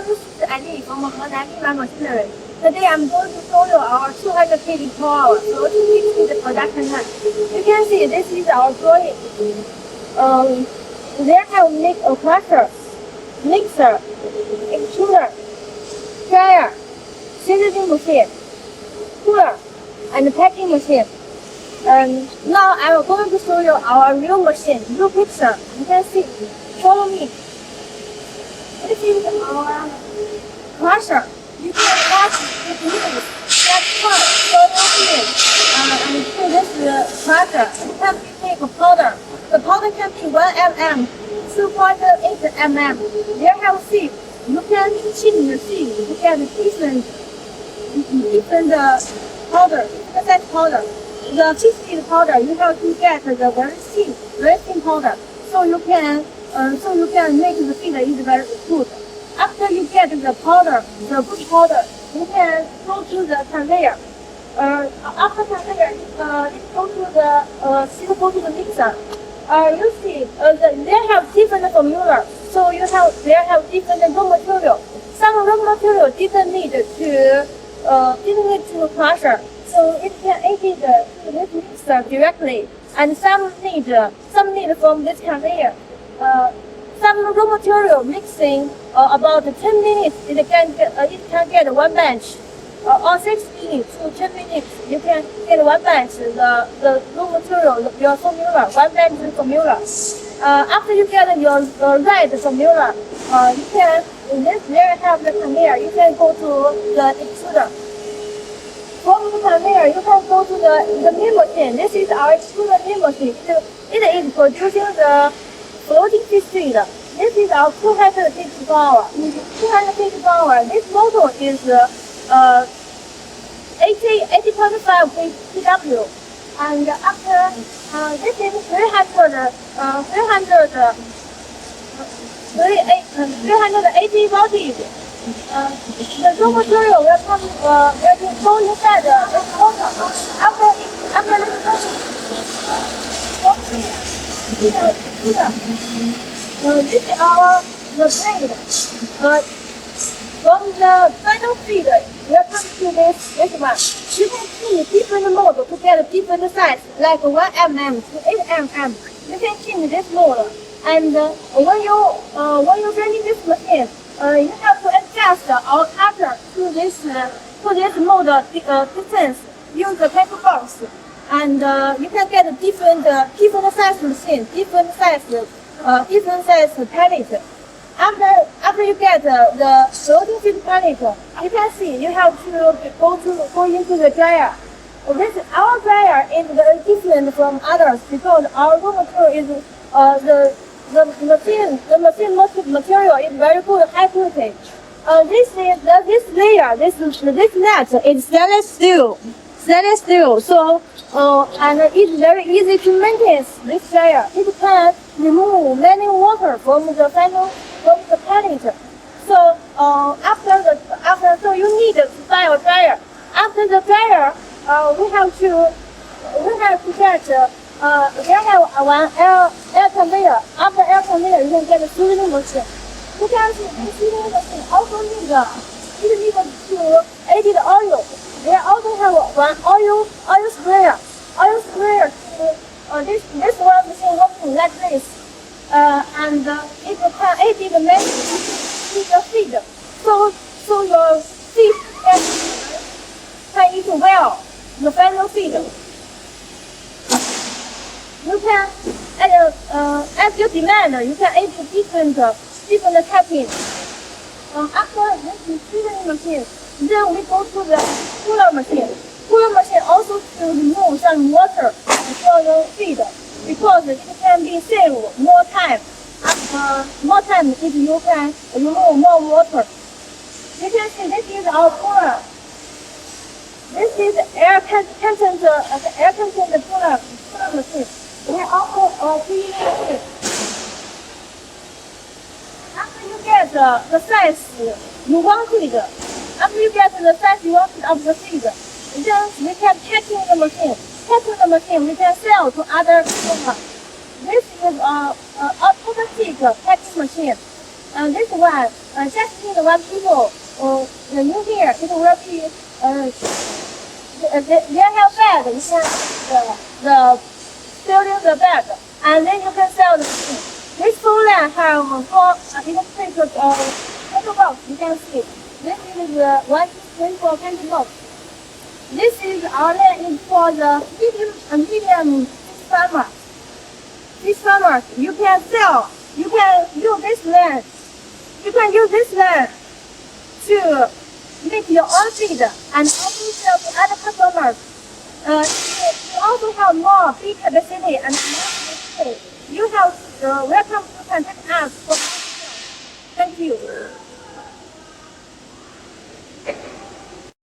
welcome to ID from Lima machinery. Today I'm going to show you our 200 kg per hour floating mixing production line. You can see this is our drawing. There have a crusher, mixer, extruder, dryer, sifting machine, cooler, and packing machine. Now I'm going to show you our real machine, real picture. You can see. Follow me. This is our crusher. You can wash the beans, get part, and through this crusher, you can make a powder. The powder can be 1 mm, 2.8 mm. There have seeds. You can change the seeds to get different powder, different powder. The 50 powder, you have to get the very thin powder, so you can make the feed is very good. After you get the powder, the good powder, you can go to the conveyor. After conveyor, it go to the mixer. You see, they have different formula, so they have different raw material. Some raw material didn't need to crusher, so it can add it to this mixer directly, and some need from this conveyor. Some raw material mixing about 10 minutes, it can get one batch. Or 6 minutes to 10 minutes, you can get one batch. The raw material, your formula, one batch formula. After you get your right formula, you can there have the conveyor. You can go to the extruder. From the conveyor, you can go to the mill machine. This is our extruder mill machine. It is producing the floating fish feed. This is our 200 kg per hour. 200 kg per hour. This motor is 80.5 kW. And after this is 380 voltage. The raw material will go inside this motor. After this is our blade. From the final feed, we are coming to this one. You can change different mode to get different size, like 1 mm to 8 mm. You can change this mode, and when you're running this machine, you have to adjust our cutter to this mode distance. Use the paper box, and you can get different size machine, different size pellet. After you get the floating feed pellet, you can see you have to go into the dryer. Our dryer is very different from others because our raw material is the machine material is very good, high quality. This layer, this net is stainless steel. So and it's very easy to maintain this dryer. It can remove many water from the pellet. So so you need to buy a dryer. After the dryer, we have to get there have one air conveyor. After air conveyor, you can get a sifting machine. You can see this sifting machine also need to add the oil. They also have one oil sprayer. This one machine working like this, and it can add the feed. So your fish can eat well the final feed. You can as your demand, you can add different capping. After this is sifting machine, then we go to the cooler machine. Cooler machine also to remove some water for the feed because it can be saved more time. More time if you can remove more water. You can see this is our cooler. This is air conditioned cooler machine. We also a cleaning machine. After you get the size you wanted, of the feed, then we can packing the machine. Packing the machine, we can sell to other customers. This is a automatic packing machine. This one, just need one people. The new here, it will be they have bag. You can the filling the bag, and then you can sell the thing. This full line have four. It takes a box. You can see. This is the 1, 2, 3, 4 candy box. This is our land is for the medium fish farmer. Fish farmers, you can sell. You can use this land. You can use this land to make your own feed and also sell to other customers. You also have more big capacity and more capacity. You have welcome to contact us for more details. Thank you.